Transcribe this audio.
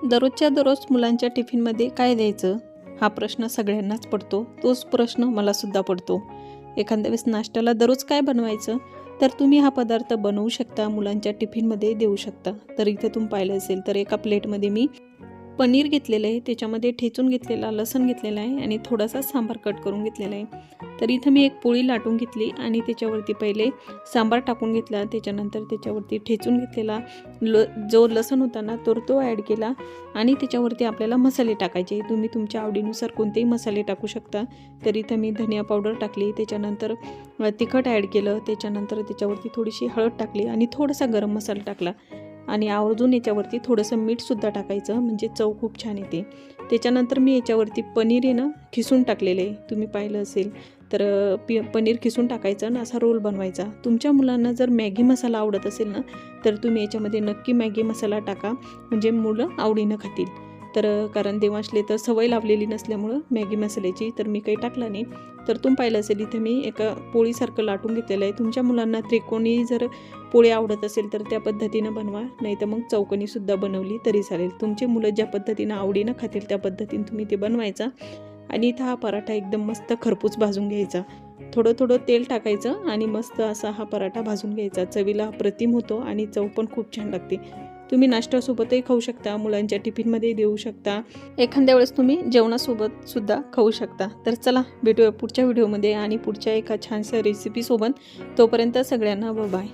दररोजच्या दररोज मुलांच्या टिफिनमध्ये काय द्यायचं हा प्रश्न सगळ्यांनाच पडतो. तोच प्रश्न मला सुद्धा पडतो. एखाद्या वेळेस नाश्त्याला दररोज काय बनवायचं, तर तुम्ही हा पदार्थ बनवू शकता, मुलांच्या टिफिनमध्ये देऊ शकता. तर इथे तुम्ही पाहिलं असेल तर एका प्लेटमध्ये मी पनीर घेतलेलं आहे, त्याच्यामध्ये ठेचून घेतलेला लसूण घेतलेला आहे आणि थोडासा सांबार कट करून घेतलेला आहे. तर इथं मी एक पोळी लाटून घेतली आणि त्याच्यावरती पहिले सांबार टाकून घेतला, त्याच्यानंतर त्याच्यावरती ठेचून घेतलेला जो लसूण होता ना तो ॲड केला आणि त्याच्यावरती आपल्याला मसाले टाकायचे. तुम्ही तुमच्या आवडीनुसार कोणतेही मसाले टाकू शकता. तर इथं मी धनिया पावडर टाकली, त्याच्यानंतर तिखट ॲड केलं, त्याच्यानंतर त्याच्यावरती थोडीशी हळद टाकली आणि थोडासा गरम मसाला टाकला आणि आवर्जून याच्यावरती थोडंसं मीठसुद्धा टाकायचं, म्हणजे चव खूप छान येते. त्याच्यानंतर मी याच्यावरती पनीर आहे ना खिसून टाकलेले आहे, तुम्ही पाहिलं असेल तर पनीर खिसून टाकायचं ना असा रोल बनवायचा. तुमच्या मुलांना जर मॅगी मसाला आवडत असेल ना तर तुम्ही याच्यामध्ये नक्की मॅगी मसाला टाका, म्हणजे मुलं आवडीनं खातील. तर कारण देवांशले तर सवय लावलेली नसल्यामुळं मॅगी मसाल्याची तर मी काही टाकला नाही. तर तुम्ही पाहिलं असेल इथे मी एका पोळीसारखं लाटून घेतलेलं आहे. तुमच्या मुलांना त्रिकोणी जर पोळी आवडत असेल तर त्या पद्धतीनं बनवा, नाही तर मग चौकोनीसुद्धा बनवली तरी चालेल. तुमचे मुलं ज्या पद्धतीनं आवडीनं खातील त्या पद्धतीनं तुम्ही ते बनवायचा. आणि इथं हा पराठा एकदम मस्त खरपूस भाजून घ्यायचा. थोडं थोडं तेल टाकायचं आणि मस्त असा हा पराठा भाजून घ्यायचा. चवीला अप्रतिम होतो आणि चव पण खूप छान लागते. तुम्ही नाश्त्यासोबतही खाऊ शकता, मुलांच्या टिफिनमध्ये देऊ शकता, एखाद्या वेळेस तुम्ही जेवणासोबत सुद्धा खाऊ शकता. तर चला भेटूया पुढच्या व्हिडिओमध्ये आणि पुढच्या एका छानशा रेसिपीसोबत. तोपर्यंत सगळ्यांना बाय.